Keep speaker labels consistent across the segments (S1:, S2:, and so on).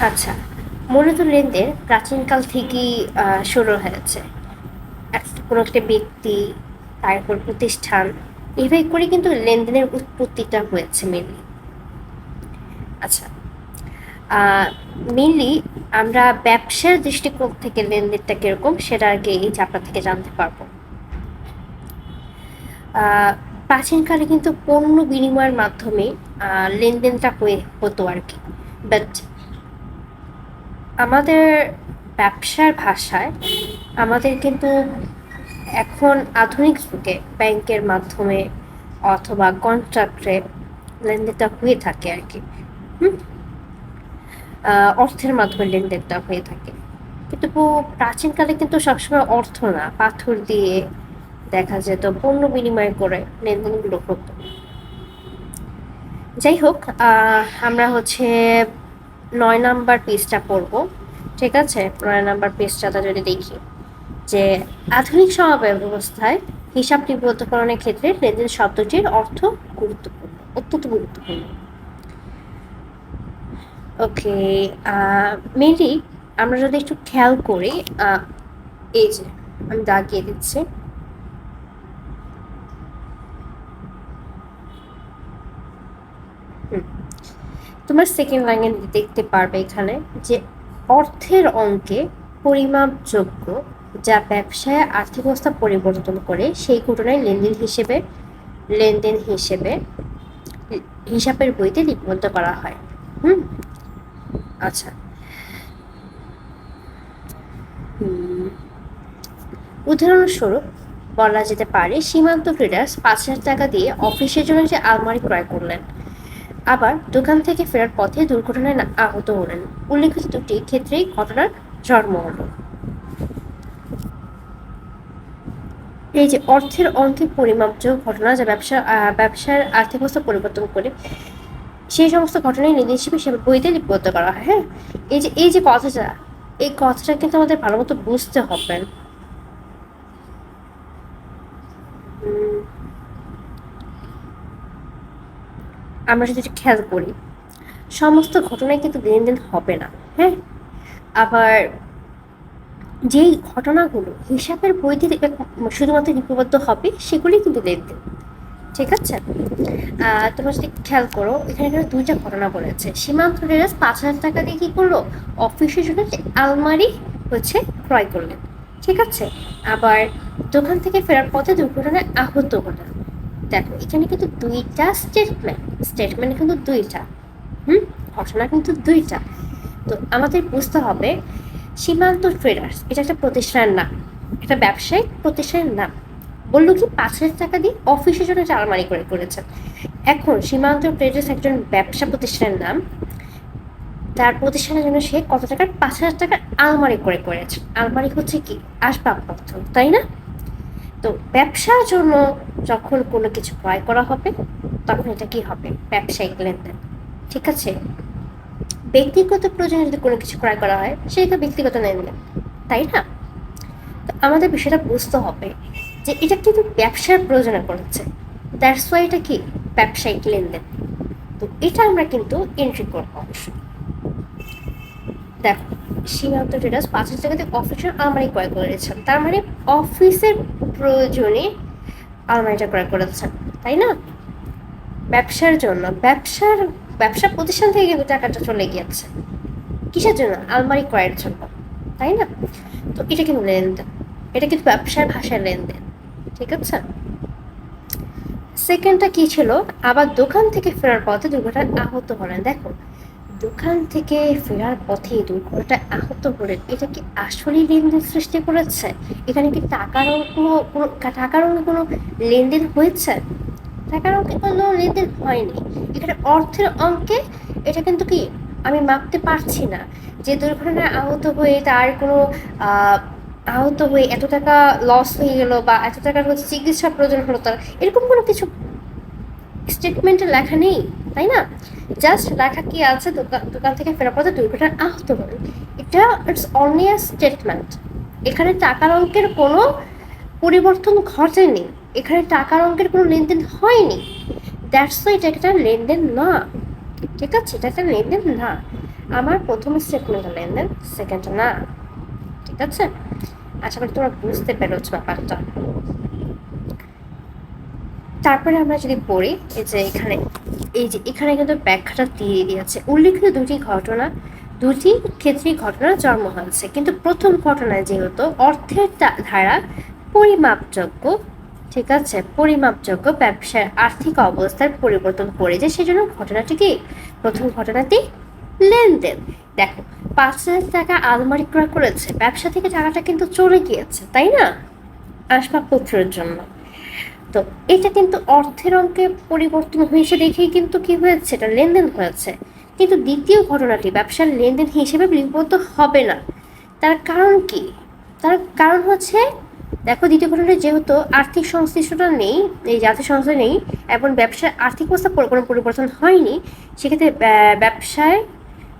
S1: আচ্ছা, মূলত লেনদেন প্রাচীনকাল থেকেই শুরু হয়েছে। কোনো একটা ব্যক্তি, তারপর প্রতিষ্ঠান, এভাবে করে কিন্তু লেনদেনের উৎপত্তিটা হয়েছে মেনলি। আচ্ছা, মেনলি আমরা ব্যবসার দৃষ্টিকোণ থেকে লেনদেনটা কিরকম সেটা আগে এই চাপটা থেকে জানতে পারবো। আহ, প্রাচীনকালে কিন্তু পণ্য বিনিময়ের মাধ্যমে লেনদেনটা হতো আর কি। বাট আমাদের ব্যবসার ভাষায় আমাদের কিন্তু এখন আধুনিক যুগে ব্যাংকের মাধ্যমে অথবা কন্ট্রাক্টে লেনদেনটা হয়ে থাকে আর কি। হুম অর্থের মাধ্যমে লেনদেনটা হয়ে থাকে, কিন্তু প্রাচীনকালে কিন্তু সবসময় অর্থ না, পাথর দিয়ে দেখা যেত পণ্য বিনিময় করে লেনদেনগুলো হতো। যাই হোক, আমরা হচ্ছে 9 নাম্বার পেজটা পড়বো। ঠিক আছে, 9 নাম্বার পেজটাতে যদি দেখি যে আধুনিক সমাবেশ ব্যবস্থায় হিসাব লিপিবদ্ধকরণের ক্ষেত্রে লেনদেন শব্দটির অর্থ গুরুত্বপূর্ণ, অত্যন্ত গুরুত্বপূর্ণ। ওকে, মেনলি আমরা যদি একটু খেয়াল করি, এই যে আমি দাগিয়ে দিচ্ছি। তোমরা সেকেন্ড লাইনে দেখতে পারবে এখানে যে অর্থের অঙ্কে পরিমাপযোগ্য যা ব্যবসায় আর্থিক অবস্থা পরিবর্তন করে সেই ঘটনায় লেনদেন হিসেবে হিসাবের বইতে লিপিবদ্ধ করা হয়। হুম আচ্ছা, উদাহরণস্বরূপ বলা যেতে পারে সীমান্ত ট্রেডার্স 5,000 টাকা দিয়ে অফিসের জন্য যে আলমারি ক্রয় করলেন, আবার দোকান থেকে ফেরার পথে দুর্ঘটনায় আহত হলেন। উল্লেখিত দুটি ক্ষেত্রেই ঘটনার জন্ম হলো। এই যে অর্থের অঙ্কে পরিমাপযোগ্য ঘটনা যা ব্যবসার আর্থিক অবস্থা পরিবর্তন করে সেই সমস্ত ঘটনাই নির্দেশ হিসেবে বইতে লিপিবদ্ধ করা হয়। হ্যাঁ, এই যে কথাটা, এই কথাটা কিন্তু আমাদের ভালো মতো বুঝতে হবে। আমরা যদি একটু খেয়াল করি, সমস্ত ঘটনায় কিন্তু লেনদেন হবে না। হ্যাঁ, আবার যেই ঘটনাগুলো হিসাবের বইতে শুধুমাত্র লিপিবদ্ধ হবে সেগুলি কিন্তু লেনদেন। ঠিক আছে, তোমরা যদি খেয়াল করো এখানে কিন্তু দুইটা ঘটনা বলেছে। সীমান্ত রেরাজ 5,000 টাকা দিয়ে কি করলো, অফিসের জন্য আলমারি হচ্ছে ক্রয় করলেন। ঠিক আছে, আবার দোকান থেকে ফেরার পথে দুর্ঘটনায় আহত হলেন। দেখো এখানে কিন্তু দুইটা স্টেটমেন্ট কিন্তু দুইটা। হুম ঘটনা কিন্তু দুইটা। তো আমাদের বুঝতে হবে সীমান্ত ট্রেডার্স এটা একটা প্রতিষ্ঠানের নাম, একটা ব্যবসায়িক প্রতিষ্ঠানের নাম। বললো কি 5,000 টাকা দিয়ে অফিসের জন্য একটা আলমারি করে করেছেন। এখন সীমান্ত ট্রেডার্স একজন ব্যবসা প্রতিষ্ঠানের নাম, তার প্রতিষ্ঠানের জন্য সে কত টাকার 5,000 টাকার আলমারি করে করেছে। আলমারি হচ্ছে কি আসবাবপত্র, তাই না? তো ব্যবসার জন্য যখন কোনো কিছু ক্রয় করা হবে তখন এটা কি হবে, ব্যবসায়িক লেনদেন। ঠিক আছে, ব্যক্তিগত প্রয়োজনে যদি কোনো কিছু ক্রয় করা হয় সেটা ব্যক্তিগত লেনদেন, তাই না? তো আমাদের বিষয়টা বুঝতে হবে যে এটা কিন্তু ব্যবসার প্রয়োজনে করেছে, দ্যাটস ওয়াই এটা কি ব্যবসায়িক লেনদেন। তো এটা আমরা কিন্তু এন্ট্রি করবো অবশ্যই। দেখো সীমান্ত ট্রেডার্স 5,000 টাকাতে অফিসের আলমারি ক্রয় করেছেন, তার মানে অফিসের প্রয়োজনে আলমারিটা ক্রয় করেছেন, তাই না? ব্যবসার জন্য ব্যবসা প্রতিষ্ঠান থেকে কিন্তু টাকাটা চলে গিয়েছে কিসের জন্য, আলমারি ক্রয়ের জন্য, তাই না? তো এটা কিন্তু লেনদেন, এটা কিন্তু ব্যবসার ভাষায় লেনদেন। ঠিক আছে, সেকেন্ডটা কি ছিল, আবার দোকান থেকে ফেরার পথে দুর্ঘটনায় আহত হলেন। দেখো দোকান থেকে ফেরার পথে দুর্ঘটনায় আহত হলেন, এটা কি আসলেই লেনদেন সৃষ্টি করেছে? এখানে কি টাকার কোনো লেনদেন হয়েছে? টাকার অঙ্কে কোনো লেনদেন হয়নি। এখানে অর্থের অঙ্কে এটা কিন্তু কি আমি মাপতে পারছি না যে দুর্ঘটনায় আহত হয়ে এত টাকা লস হয়ে গেল বা এত টাকার হচ্ছে চিকিৎসা প্রয়োজন হলো তার, এরকম কোনো কিছু স্টেটমেন্টে লেখা নেই, তাই না? জাস্ট লেখা কি আছে, দোকান থেকে ফেরার পথে দুর্ঘটনায় আহত হলেন। এটা ইটস অনলি আ স্টেটমেন্ট। এখানে টাকার অঙ্কের কোনো পরিবর্তন ঘটেনি, এখানে টাকার অঙ্কের কোনো লেনদেন হয়নি, দ্যাটস ওয়াই এটা একটা লেনদেন না। ঠিক আছে, এটা একটা লেনদেন না। আমার প্রথম স্টেটমেন্টটা লেনদেন, সেকেন্ডটা না। ঠিক আছে, আশা করি তোমরা বুঝতে পেরেছো ব্যাপারটা। তারপরে আমরা যদি পড়ি, এই যে এখানে কিন্তু ব্যাখ্যাটা দিয়ে দিয়েছে। উল্লিখিত দুটি ঘটনা, দুটি ক্ষেত্রেই ঘটনার জন্ম হয়েছে, কিন্তু প্রথম ঘটনায় যেহেতু অর্থের ধারা পরিমাপযোগ্য, ঠিক আছে, পরিমাপযোগ্য ব্যবসার আর্থিক অবস্থার পরিবর্তন করেছে, সেজন্য ঘটনাটি কি, প্রথম ঘটনাটি লেনদেন। দেখো, 5,000 টাকা আলমারি ক্রয় করেছে, ব্যবসা থেকে টাকাটা কিন্তু চলে গিয়েছে, তাই না, আসবাবপত্রের জন্য। তো এটা কিন্তু অর্থের অঙ্কে পরিবর্তন হয়েছে দেখেই কিন্তু কি হয়েছে, এটা লেনদেন হয়েছে। কিন্তু দ্বিতীয় ঘটনাটি ব্যবসার লেনদেন হিসেবে লিপিবদ্ধ হবে না। তার কারণ কি? তার কারণ হচ্ছে, দেখো, দ্বিতীয় ঘটনাটি যেহেতু আর্থিক সংশ্লিষ্টতা নেই, এই জাতীয় সংস্থা নেই, এবং ব্যবসার আর্থিক অবস্থা কোনো পরিবর্তন হয়নি, সেক্ষেত্রে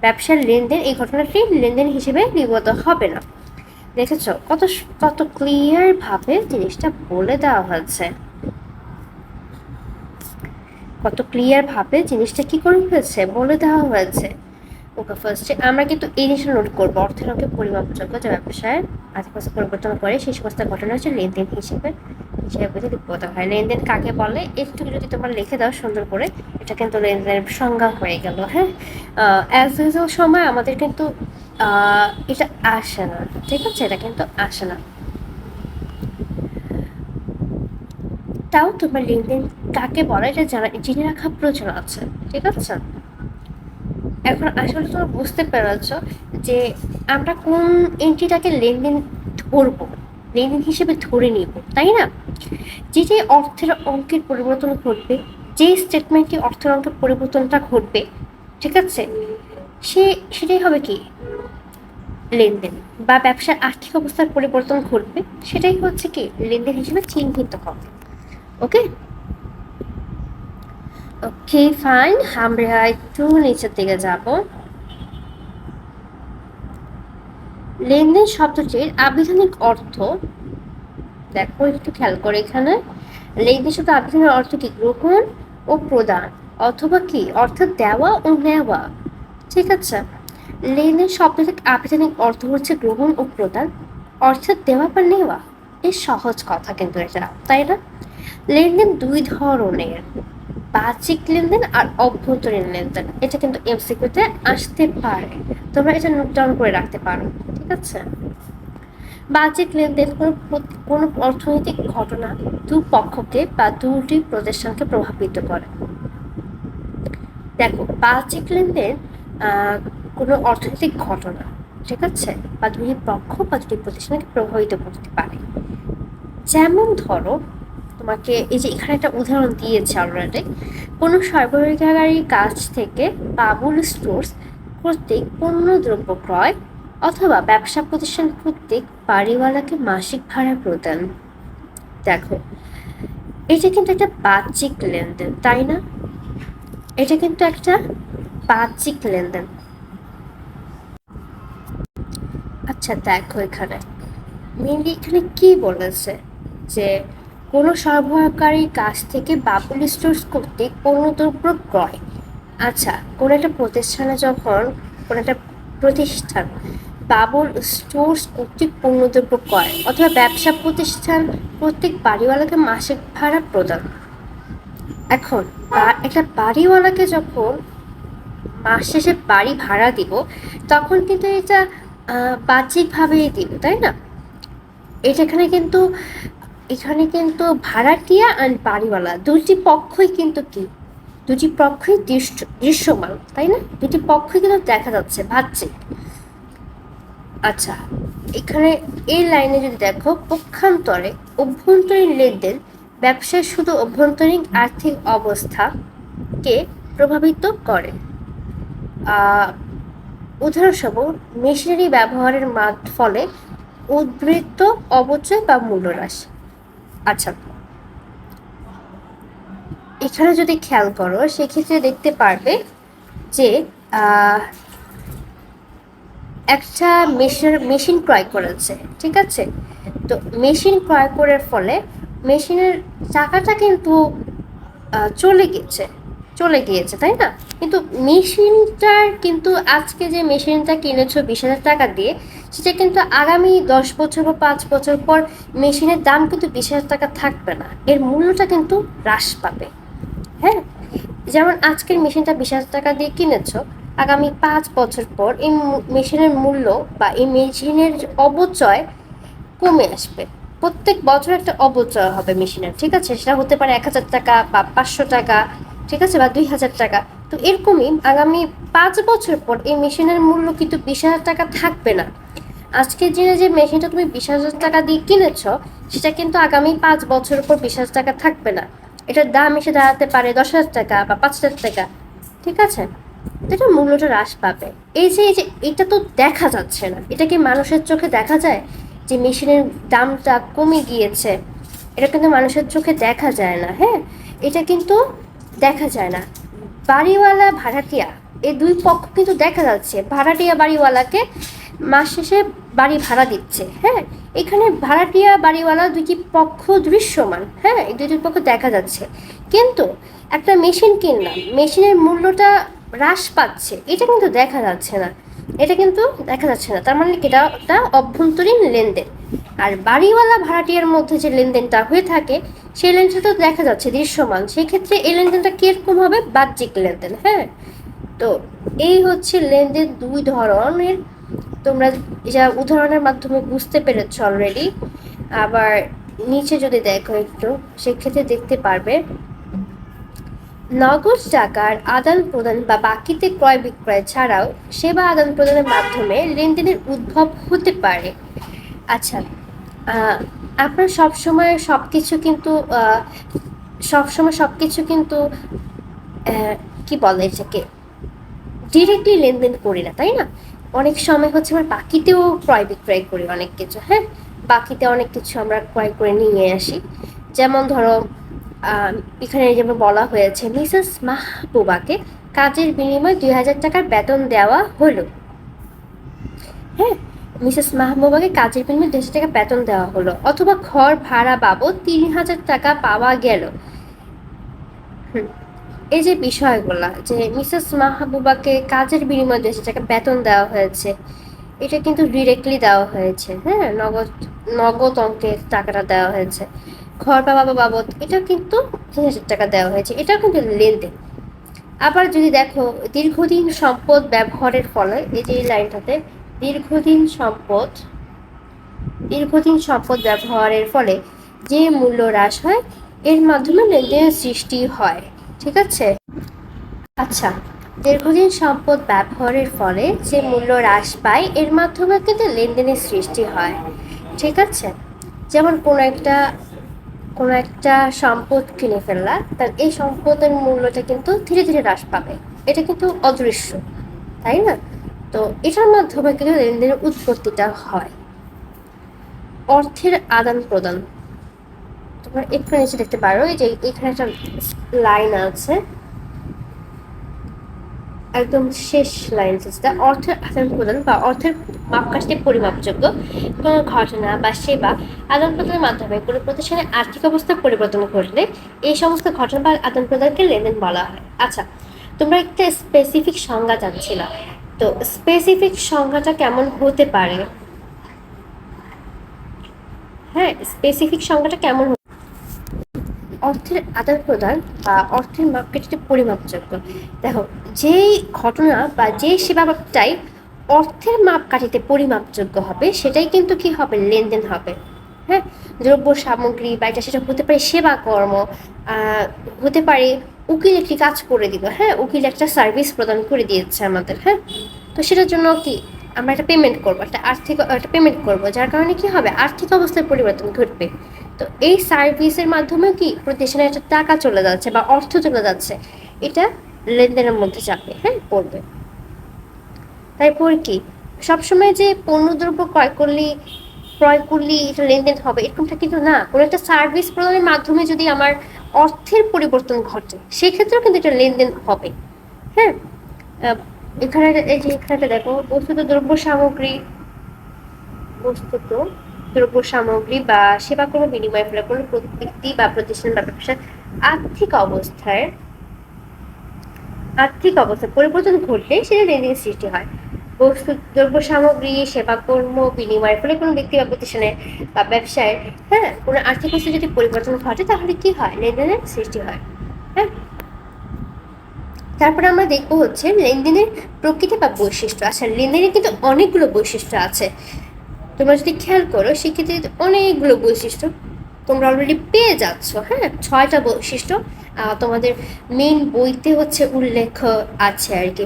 S1: ব্যবসার লেনদেন, এই ঘটনাটি লেনদেন হিসেবে লিপিবদ্ধ হবে না। দেখেছো কত কত ক্লিয়ার ভাবে জিনিসটা বলে দেওয়া হয়েছে, কত ক্লিয়ার ভাবে জিনিসটা কি করে হয়েছে বলে দেওয়া হয়েছে। ওকে, ফার্স্টে আমরা কিন্তু এই জিনিসটা নোট করবো, অর্থের অঙ্কে পরিমাপযোগ্য যে ব্যবসায় আর্থিক অবস্থা পরিবর্তন করে সেই সমস্ত ঘটনা হচ্ছে লেনদেন হিসেবে লিপিবদ্ধ হয়। লেনদেন কাকে বলে একটু যদি তোমরা লিখে দাও সুন্দর করে, এটা কিন্তু লেনদেনের সংজ্ঞা হয়ে গেল। হ্যাঁ, অ্যাজ ইউজুয়াল সময় আমাদের কিন্তু এটা আসে না, ঠিক আছে, এটা কিন্তু আসে না। তাও তোমার লেনদেন কাকে বলে এটা জেনে রাখা প্রয়োজন আছে, ঠিক আছে। এখন আসলে তোমরা বুঝতে পেরেছ যে আমরা কোন এন্ট্রিটাকে লেনদেন ধরবো, লেনদেন হিসেবে ধরে নিব, তাই না। যেটি অর্থের অঙ্কের পরিবর্তন ঘটবে, যে স্টেটমেন্টটি অর্থের অঙ্কের পরিবর্তনটা ঘটবে, ঠিক আছে, সেটাই হবে কি লেনদেন, বা ব্যবসার আর্থিক অবস্থার পরিবর্তন ঘটবে, সেটাই হচ্ছে কি লেনদেন হিসেবে চিহ্নিত হবে। ওকে, ওকে ফাইন, আমরা একটু নিচের দিকে যাব। লেনদেন শব্দটির আবিধানিক অর্থ, দেখো একটু খেয়াল করে, এখানে লেনদেন শব্দ আবিধানিক অর্থ কি, গ্রহণ ও প্রদান, অথবা কি অর্থাৎ দেওয়া ও নেওয়া, ঠিক আছে। লেনদেন শব্দটির আবিধানিক অর্থ হচ্ছে গ্রহণ ও প্রদান, অর্থাৎ দেওয়া বা নেওয়া। এর সহজ কথা কিন্তু এটা, তাই না। লেনদেন দুই ধরনের, বাহ্যিক লেনদেন আর অভ্যন্তরীণ লেনদেন। এটা কিন্তু এমসিকিউতে আসতে পারে, তোমরা এটা নোট ডাউন করে রাখতে পারো, ঠিক আছে। বাহ্যিক লেনদেন কোনো অর্থনৈতিক ঘটনা দুপক্ষকে বা দুটি প্রতিষ্ঠানকে প্রভাবিত করে। দেখো, বাহ্যিক লেনদেন কোনো অর্থনৈতিক ঘটনা, ঠিক আছে, বা দুই পক্ষ বা দুটি প্রতিষ্ঠানকে প্রভাবিত করতে পারে। যেমন ধরো, তোমাকে এই যে এখানে একটা উদাহরণ দিয়েছে অলরেডি, কোনো সরবরাহকারীর কাছ থেকে বাবুল স্টোর্স কর্তৃক পণ্য দ্রব্য ক্রয়, অথবা ব্যবসা প্রতিষ্ঠান কর্তৃক বাড়িওয়ালাকে মাসিক ভাড়া প্রদান। দেখো, এটা কিন্তু একটা বাহ্যিক লেনদেন, তাই না, এটা কিন্তু একটা বাহ্যিক লেনদেন। আচ্ছা দেখো, এখানে মেনলি এখানে কি বলেছে, যে কোনো সরবরাহকারীর কাছ থেকে বাবুল স্টোর্স কর্তৃক পণ্যদ্রব্য ক্রয়। আচ্ছা, কোনো একটা প্রতিষ্ঠানে যখন কোনো একটা প্রতিষ্ঠান বাবুল স্টোর্স কর্তৃক পণ্যদ্রব্য ক্রয়, অথবা ব্যবসা প্রতিষ্ঠান কর্তৃক বাড়িওয়ালাকে মাসিক ভাড়া প্রদান। এখন একটা বাড়িওয়ালাকে যখন মাস শেষে বাড়ি ভাড়া দিব, তখন কিন্তু এটা বাহ্যিকভাবেই দিব, তাই না। এখানে কিন্তু ভাড়াটিয়া আর বাড়িওয়ালা দুটি পক্ষই কিন্তু কি, দুটি পক্ষই দৃশ্যমান, তাই না, দুটি পক্ষই কিন্তু দেখা যাচ্ছে, বাহ্যিক। আচ্ছা, এখানে এই লাইনে যদি দেখো, পক্ষান্তরে অভ্যন্তরীণ লেনদেন ব্যবসায় শুধু অভ্যন্তরীণ আর্থিক অবস্থাকে প্রভাবিত করে। উদাহরণস্বরূপ, মেশিনারি ব্যবহারের ফলে উদ্বৃত্ত অবচয় বা মূল্যহ্রাস। আচ্ছা, এখানে যদি খেয়াল করো সেক্ষেত্রে দেখতে পারবে যে একটা মেশিন ক্রয় করেছে, ঠিক আছে। তো মেশিন ক্রয় করার ফলে মেশিনের টাকাটা কিন্তু চলে গেছে, চলে গিয়েছে, তাই না? কিন্তু মেশিনটার কিন্তু আজকে যে মেশিনটা কিনেছো 20,000 টাকা দিয়ে, সেটা কিন্তু আগামী 10 বছর বা 5 বছর পর মেশিনের দাম কিন্তু 20,000 টাকা থাকবে না, এর মূল্যটা কিন্তু হ্রাস পাবে। হ্যাঁ, যেমন আজকের মেশিনটা 20,000 টাকা দিয়ে কিনেছো, আগামী 5 বছর পর এই মেশিনের মূল্য বা এই মেশিনের অবচয় কমে আসবে। প্রত্যেক বছর একটা অপচয় হবে মেশিনের, ঠিক আছে? সেটা হতে পারে 1,000 টাকা বা 500 টাকা, ঠিক আছে, বা 2,000 টাকা। তো এরকমই আগামী 5 বছর পর এই মেশিনের মূল্য কিন্তু 20,000 টাকা থাকবে না। আজকের দিনে যে মেশিনটা তুমি 20,000 টাকা দিয়ে কিনেছ, সেটা কিন্তু আগামী 5 বছর পর 20,000 টাকা থাকবে না। এটার দাম এসে দাঁড়াতে পারে 10,000 টাকা বা 5,000 টাকা, ঠিক আছে? এটার মূল্যটা হ্রাস পাবে। এই যে এটা তো দেখা যাচ্ছে না, এটা কি মানুষের চোখে দেখা যায় যে মেশিনের দামটা কমে গিয়েছে? এটা কিন্তু মানুষের চোখে দেখা যায় না। হ্যাঁ, এটা কিন্তু দেখা যায় না। বাড়িওয়ালা ভাড়াটিয়া, এই দুই পক্ষ কিন্তু দেখা যাচ্ছে। ভাড়াটিয়া বাড়িওয়ালাকে মাস শেষে বাড়ি ভাড়া দিচ্ছে। হ্যাঁ, এখানে ভাড়াটিয়া বাড়িওয়ালা দুটি পক্ষ দৃশ্যমান। হ্যাঁ, এই দুটি পক্ষ দেখা যাচ্ছে। কিন্তু একটা মেশিন কিনলাম, মেশিনের মূল্যটা হ্রাস পাচ্ছে, এটা কিন্তু দেখা যাচ্ছে না। এটা কিন্তু দেখা যাচ্ছে না, তার মানে এটা একটা অভ্যন্তরীণ লেনদেন। আর বাড়িওয়ালা ভাড়াটিয়ার মধ্যে যে লেনদেনটা হয়ে থাকে, সেই লেনদেনটা তো দেখা যাচ্ছে, দৃশ্যমান। সেই ক্ষেত্রে এই লেনদেনটা কিরকম হবে? বাহ্যিক লেনদেন। হ্যাঁ, তো এই হচ্ছে লেনদেন দুই ধরনের। তোমরা যা উদাহরণের মাধ্যমে বুঝতে পেরেছো অলরেডি। আবার নিচে যদি দেখো একটু, সেক্ষেত্রে দেখতে পারবে নগদ টাকার আদান প্রদান বা বাকিতে ক্রয় বিক্রয় ছাড়াও সেবা আদান প্রদানের মাধ্যমে লেনদেনের উদ্ভব হতে পারে। আচ্ছা, আপনার সবসময় সব কিছু কিন্তু সবসময় সব কিছু কিন্তু কি বলে এটাকে, ডিরেক্টলি লেনদেন করি না, তাই না? অনেক সময় হচ্ছে আমরা বাকিতেও ক্রয় বিক্রয় করি অনেক কিছু। হ্যাঁ, বাকিতে অনেক কিছু আমরা ক্রয় করে নিয়ে আসি। যেমন ধরো, এখানে যেমন বলা হয়েছে মিসেস মাহবুবাকে কাজের বিনিময়ে 2,000 টাকার বেতন দেওয়া হলো। হ্যাঁ, মিসেস মাহবুবাকে কাজের বিনিময়ে 2,000 টাকা বেতন দেওয়া হলো, অথবা ঘর ভাড়া বাবদ 3,000 টাকা পাওয়া গেল। হুম, এই যে বিষয়গুলা, যে মিসেস মাহবুবাকে কাজের বিনিময়ে 2,000 টাকা বেতন দেওয়া হয়েছে, এটা কিন্তু ডিরেক্টলি দেওয়া হয়েছে। হ্যাঁ, নগদ নগদ অঙ্কের টাকাটা দেওয়া হয়েছে। ঘর পাওয়া বাবদ এটা কিন্তু 3,000 টাকা দেওয়া হয়েছে, এটাও কিন্তু লেনদেন। আবার যদি দেখো, দীর্ঘদিন সম্পদ ব্যবহারের ফলে, এই যে এই লাইনটাতে, দীর্ঘদিন সম্পদ দীর্ঘদিন সম্পদ ব্যবহারের ফলে যে মূল্য হ্রাস হয়, এর মাধ্যমে লেনদেনের সৃষ্টি হয়। ঠিক আছে? আচ্ছা, দীর্ঘদিন সম্পদ ব্যবহারের ফলে যে মূল্য হ্রাস পায়, এর মাধ্যমে কিন্তু লেনদেনের সৃষ্টি হয়। ঠিক আছে? যেমন কোনো একটা সম্পদ কিনে ফেললা, তার এই সম্পদের মূল্যটা কিন্তু ধীরে ধীরে হ্রাস পাবে। এটা কিন্তু অদৃশ্য, তাই না? তো এটার মাধ্যমে কিন্তু লেনদেনের উৎপত্তিটা হয়। অর্থের আদান প্রদান, তোমরা একটু নিচে দেখতে পারো, এই যে এখানে একটা লাইন আছে, একদম শেষ লাইন, যেটা অর্থের আদান প্রদান বা অর্থের মাপকাঠি পরিমাপযোগ্য কোনো ঘটনা বা সেবা আদান প্রদানের মাধ্যমে কোনো প্রতিষ্ঠানের আর্থিক অবস্থার পরিবর্তন ঘটলে এই সমস্ত ঘটনা বা আদান প্রদানকে লেনদেন বলা হয়। আচ্ছা, তোমরা একটা স্পেসিফিক সংজ্ঞা জানছিলা, তো স্পেসিফিক সংজ্ঞাটা কেমন হতে পারে? হ্যাঁ, স্পেসিফিক সংজ্ঞাটা কেমন? অর্থের আদান প্রদান বা অর্থের মাপকাঠিতে পরিমাপযোগ্য। দেখো, যেই ঘটনা বা যেই সেবাটাই অর্থের মাপকাঠিতে পরিমাপযোগ্য হবে, সেটাই কিন্তু কি হবে? লেনদেন হবে। হ্যাঁ, দ্রব্য সামগ্রী বা এটা সেটা হতে পারে সেবা কর্ম, হতে পারে উকিল একটি কাজ করে দিল। হ্যাঁ, উকিল একটা সার্ভিস প্রদান করে দিয়েছে আমাদের। হ্যাঁ, তো সেটার জন্য কি আমরা একটা পেমেন্ট করবো, একটা পেমেন্ট করবো, যার কারণে কি হবে? আর্থিক অবস্থার পরিবর্তন ঘটবে। তো এই সার্ভিসের মাধ্যমে কি প্রতিষ্ঠানে একটা টাকা চলে যাচ্ছে বা অর্থ চলে যাচ্ছে, এটা লেনদেনের মধ্যে যাবে। হ্যাঁ, পড়বে। তারপর কি সবসময় যে পণ্য দ্রব্য ক্রয় করলি এটা লেনদেন হবে, এরকমটা কিন্তু না। কোনো একটা সার্ভিস প্রদানের মাধ্যমে যদি আমার অর্থের পরিবর্তন ঘটে, সেক্ষেত্রেও কিন্তু এটা লেনদেন হবে। হ্যাঁ, এখানে এই যে এখানে দেখো, বস্তুত দ্রব্য সামগ্রী বা সেবা কোনো বিনিময় ফলে কোনো ব্যক্তি বা প্রতিষ্ঠান বা ব্যবসার আর্থিক অবস্থায় আর্থিক অবস্থা পরিবর্তন ঘটলে সেটা লেনদেনের সৃষ্টি হয়। বস্তু দ্রব্য সামগ্রী সেবা কর্ম বিনিময়ের ফলে কোনো ব্যক্তি বা প্রতিষ্ঠানের বা ব্যবসায়, হ্যাঁ, কোনো আর্থিক অবস্থা যদি পরিবর্তন ঘটে তাহলে কি হয়, লেনদেনের সৃষ্টি হয়। হ্যাঁ, তারপরে আমরা দেখবো হচ্ছে লেনদেনের প্রকৃতি বা বৈশিষ্ট্য। আচ্ছা, লেনদেনের কিন্তু অনেকগুলো বৈশিষ্ট্য আছে। তোমরা যদি খেয়াল করো সেক্ষেত্রে অনেকগুলো বৈশিষ্ট্য তোমরা অলরেডি পেয়ে যাচ্ছ। হ্যাঁ, 6টা বৈশিষ্ট্য তোমাদের মেইন বইতে হচ্ছে উল্লেখ আছে আর কি।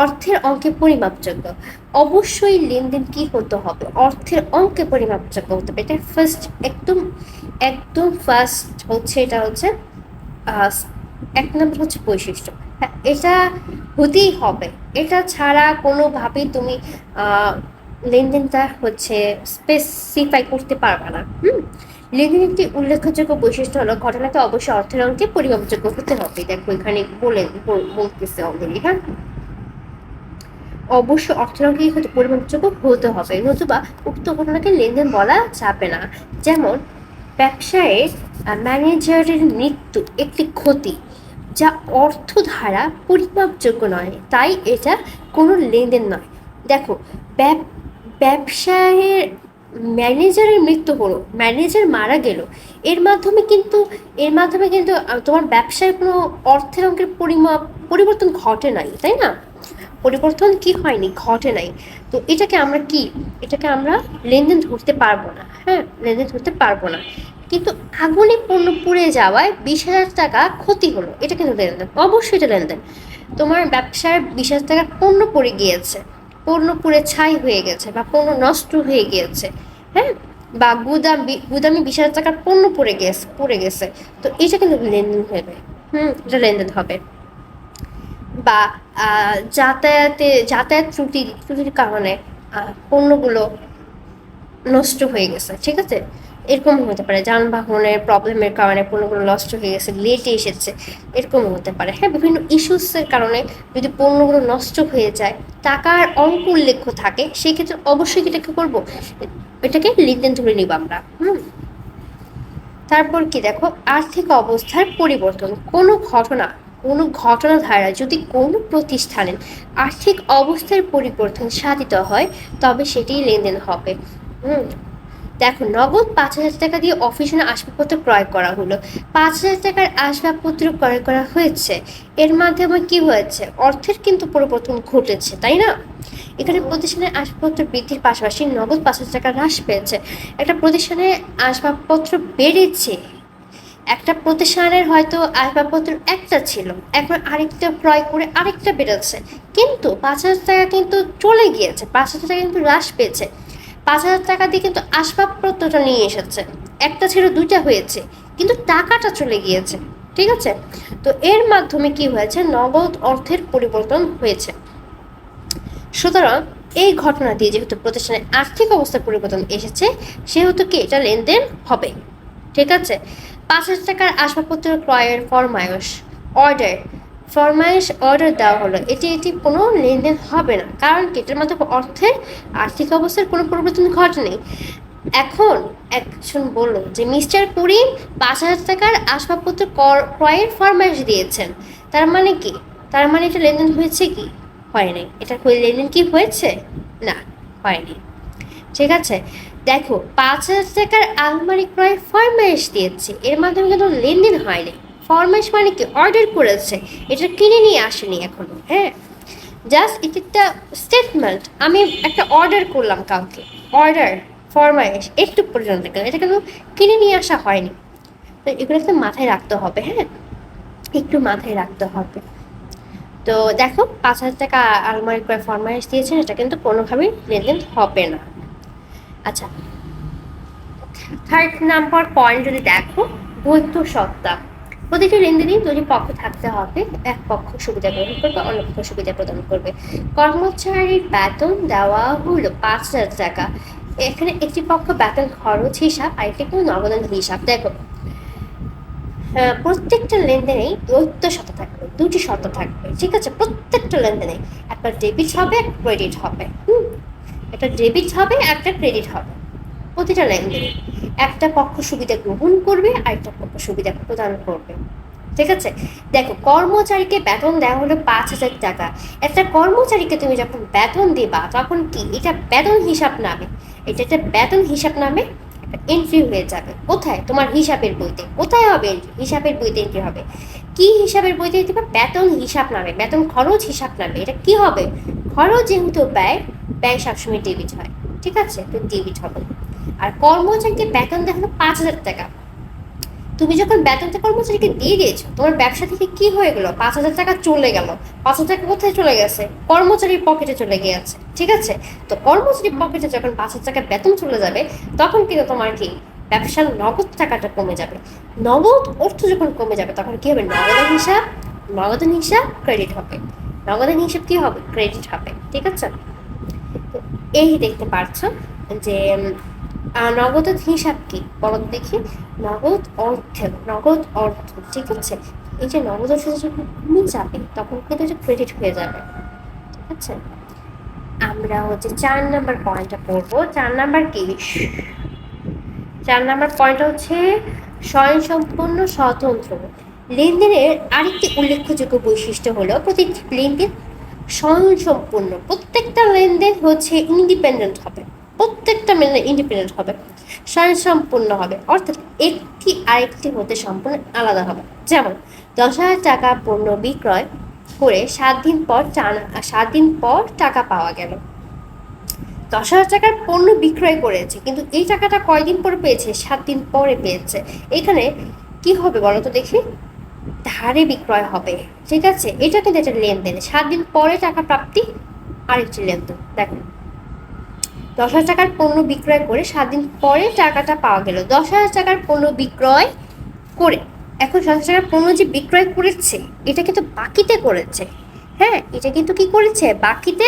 S1: অর্থের অঙ্কে পরিমাপযোগ্য, অবশ্যই লেনদেন কি হতে হবে, অর্থের অঙ্কে পরিমাপযোগ্য হতে হবে। এটা ফার্স্ট, একদম একদম ফার্স্ট হচ্ছে, এটা হচ্ছে এক নম্বর হচ্ছে বৈশিষ্ট্য। হ্যাঁ, এটা হতেই হবে, এটা ছাড়া কোনোভাবেই তুমি লেনদেনটা হচ্ছে স্পেসিফাই করতে পারবে না। লেনদেন একটি উল্লেখযোগ্য বৈশিষ্ট্য হলো ঘটনাকে অবশ্যই অর্থের অঙ্কে পরিমাপযোগ্য হতে হবে। দেখো এখানে বলতেছে অলরেডি। হ্যাঁ, অবশ্য অর্থের অঙ্কে হতে পরিমাপযোগ্য হতে হবে, নতুবা উক্ত ঘটনাকে লেনদেন বলা যাবে না। যেমন ব্যবসায়ে ম্যানেজারের মৃত্যু একটি ক্ষতি যা অর্থ ধারা পরিমাপযোগ্য নয়, তাই এটা কোনো লেনদেন নয়। দেখো, ব্যবসায়ের ম্যানেজারের মৃত্যু হলো, ম্যানেজার মারা গেল, এর মাধ্যমে কিন্তু তোমার ব্যবসায় কোনো অর্থের অঙ্কের পরিবর্তন ঘটে নাই, তাই না? পরিবর্তন কি হয়নি, ঘটে নাই। তো এটাকে আমরা লেনদেন ধরতে পারবো না। হ্যাঁ, লেনদেন ধরতে পারবো না। কিন্তু আগুনে পণ্য পুড়ে যাওয়ায় 20,000 টাকা ক্ষতি হলো, এটা কিন্তু লেনদেন, অবশ্যই এটা লেনদেন। তোমার ব্যবসার 20,000 টাকার পণ্য পড়ে গিয়েছে, পণ্য পুড়ে ছাই হয়ে গেছে বা পণ্য নষ্ট হয়ে গিয়েছে। হ্যাঁ, বা গুদামে 20,000 টাকার পণ্য পড়ে গেছে, তো এটা কিন্তু লেনদেন হবে। এটা লেনদেন হবে। বা যাতায়াত ত্রুটির কারণে পণ্যগুলো নষ্ট হয়ে গেছে, ঠিক আছে? এরকম হতে পারে, যানবাহনের প্রবলেমের কারণে পণ্যগুলো নষ্ট হয়ে গেছে, লেটে এসেছে, এরকম হতে পারে। হ্যাঁ, বিভিন্ন ইস্যুসের কারণে যদি পণ্যগুলো নষ্ট হয়ে যায়, টাকার অঙ্ক উল্লেখ থাকে, সেক্ষেত্রে অবশ্যই এটাকে করবো, এটাকে লেনদেন ধরে নিব আমরা। তারপর কি দেখো, আর্থিক অবস্থার পরিবর্তন। কোনো ঘটনা ধারা যদি কোনো প্রতিষ্ঠানের আর্থিক অবস্থার পরিবর্তন সাধিত হয়, তবে সেটিই লেনদেন হবে। দেখো, নগদ 5,000 টাকা দিয়ে অফিসে আসবাবপত্র ক্রয় করা হলো, 5,000 টাকার আসবাবপত্র ক্রয় করা হয়েছে, এর মাধ্যমে কি হয়েছে, অর্থের কিন্তু পরিবর্তন ঘটেছে, তাই না? এখানে প্রতিষ্ঠানের আসবাবপত্র বৃদ্ধির পাশাপাশি নগদ 5,000 টাকা হ্রাস পেয়েছে। একটা প্রতিষ্ঠানে আসবাবপত্র বেড়েছে, একটা প্রতিষ্ঠানের হয়তো আসবাবপত্র একটা ছিল, এখন আরেকটা ক্রয় করে আরেকটা বেড়েছে, কিন্তু 5,000 টাকা কিন্তু চলে গিয়েছে, 5,000 টাকা কিন্তু হ্রাস পেয়েছে। 5,000 টাকা দিয়ে কিন্তু আসবাবপত্রটা নিয়ে এসেছে, একটা ছিল দুইটা হয়েছে, কিন্তু টাকাটা চলে গিয়েছে, ঠিক আছে? তো এর মাধ্যমে কি হয়েছে, নগদ অর্থের পরিবর্তন হয়েছে। সুতরাং এই ঘটনা দিয়ে যেহেতু প্রতিষ্ঠানের আর্থিক অবস্থার পরিবর্তন এসেছে, সেহেতু কি এটা লেনদেন হবে, ঠিক আছে? 5,000 টাকার আসবাবপত্র ক্রয়ের অর্ডার দেওয়া হলো, এটি কোনো লেনদেন হবে না, কারণ কি এটার মাধ্যমে অর্থের আর্থিক অবস্থার কোনো পরিবর্তন ঘটেনি। এখন একজন বলল যে মিস্টার করিম 5,000 টাকার আসবাবপত্র ক্রয়ের ফরমাইশ দিয়েছেন, তার মানে কি, তার মানে এটা লেনদেন হয়েছে কি, হয়নি। এটা লেনদেন কি হয়েছে, না, হয়নি, ঠিক আছে? দেখো, 5,000 টাকার আলমারি ক্রয়ের ফরমাইশ দিয়েছে, এর মাধ্যমে কিন্তু লেনদেন হয়নি। ফরমাইশ মানে কি, অর্ডার করেছে, এটা কিনে নিয়ে আসেনি এখনো। হ্যাঁ, জাস্ট এটা একটা স্টেটমেন্ট, আমি একটা অর্ডার করলাম কাউকে, অর্ডার ফরমাইশ একটু পর্যন্ত, এটা কিন্তু কিনে নিয়ে আসা হয়নি। তো এগুলো একটু মাথায় রাখতে হবে। হ্যাঁ, একটু মাথায় রাখতে হবে। তো দেখো, 5,000 টাকা আলমারি ক্রয় ফরমাইশ দিয়েছেন, এটা কিন্তু কোনোভাবেই লেনদেন হবে না। আচ্ছা, থার্ড নাম্বার পয়েন্ট যদি দেখো, দ্বৈত সত্তা। প্রতিটি লেনদেনেই দুটি পক্ষ থাকতে হবে, এক পক্ষ সুবিধা গ্রহণ করবে, অন্য পক্ষ সুবিধা প্রদান করবে। কর্মচারীর বেতন দেওয়া হলো 5,000 টাকা, এখানে একটি পক্ষ বেতন খরচ হিসাব, আরেকটি কিন্তু নগদান হিসাব। দেখো, প্রত্যেকটা লেনদেনেই দ্বৈত সত্তা থাকবে, দুটি সত্তা থাকবে, ঠিক আছে? প্রত্যেকটা লেনদেনে একটা ডেবিট হবে, একটা ক্রেডিট হবে। একটা ডেবিট হবে, একটা ক্রেডিট হবে। প্রতিটা লেনদেনে একটা পক্ষ সুবিধা গ্রহণ করবে, আরেকটা পক্ষ সুবিধা প্রদান করবে। ঠিক আছে। দেখো, কর্মচারীকে বেতন দেওয়া হলো 5,000 টাকা। একটা কর্মচারীকে তুমি যখন বেতন দিবা তখন কি এটা বেতন হিসাব নামে, এটা একটা বেতন হিসাব নামে একটা এন্ট্রি হয়ে যাবে। কোথায়? তোমার হিসাবের বইতে। কোথায় হবে এন্ট্রি? হিসাবের বইতে এন্ট্রি হবে। কি হিসাবের বইতে দিবা? বেতন হিসাব নামে, বেতন খরচ হিসাব নামে। এটা কি হবে? খরচ যেহেতু ব্যয়, ব্যয় সবসময় ডেবিট হয়। ঠিক আছে, তো ডেবিট হবে। আর কর্মচারীকে বেতন দেওয়া হলো 5,000 টাকা। তুমি যখন বেতনটা কর্মচারীকে দিয়ে দিয়েছো, তোমার ব্যবসা থেকে কি হয়ে গেল? 5,000 টাকা চলে গেল। 5,000 টাকা কোথায় চলে গেছে? কর্মচারীর পকেটে চলে গিয়েছে। ঠিক আছে, তো কর্মচারীর পকেটে যখন 5,000 টাকা বেতন চলে যাবে, তখন কিন্তু তোমার কি ব্যবসার নগদ টাকাটা কমে যাবে। নগদ অর্থ যখন কমে যাবে তখন কি হবে? নগদান হিসাব ক্রেডিট হবে। নগদান হিসাব কি হবে? ক্রেডিট হবে। ঠিক আছে, তো এই দেখতে পাচ্ছ যে নগদ হিসাব কি বলো দেখি? নগদ অর্থ। ঠিক আছে, এই যে নগদ অর্থ যখন কমে যাবে তখন কিন্তু এটা ক্রেডিট হয়ে যাবে। ঠিক আছে, আমরা হচ্ছে 4 নাম্বার পয়েন্টটা পড়বো। 4 নাম্বার কি? 4 নাম্বার পয়েন্ট হচ্ছে স্বয়ংসম্পূর্ণ স্বতন্ত্র লেনদেনের আরেকটি উল্লেখযোগ্য বৈশিষ্ট্য হলো প্রতিটি লেনদেন স্বয়ংসম্পূর্ণ। প্রত্যেকটা লেনদেন হচ্ছে ইন্ডিপেন্ডেন্ট হবে। প্রত্যেকটা লেনদেন ইন্ডিপেন্ডেন্ট হবে, স্বয়ংসম্পূর্ণ হবে, অর্থাৎ একটি আরেকটি হতে সম্পূর্ণ আলাদা হবে। যেমন 10,000 টাকা পণ্য বিক্রয় করে 7 দিন পর টাকা পাওয়া গেল। 10,000 টাকার পণ্য বিক্রয় করেছে, কিন্তু এই টাকাটা কয়দিন পরে পেয়েছে? 7 দিন পরে পেয়েছে। এখানে কি হবে বলো তো দেখি? ধারে বিক্রয় হবে। ঠিক আছে, এটা কিন্তু একটা লেনদেন। 7 দিন পরে টাকা প্রাপ্তি আরেকটি লেনদেন। দেখো, 10,000 টাকার পণ্য বিক্রয় করে 7 দিন পরে টাকাটা পাওয়া গেল। 10,000 টাকার পণ্য বিক্রয় করে, এখন 10,000 টাকার পণ্য যে বিক্রয় করেছে এটা কিন্তু বাকিতে করেছে। হ্যাঁ, এটা কিন্তু কি করেছে? বাকিতে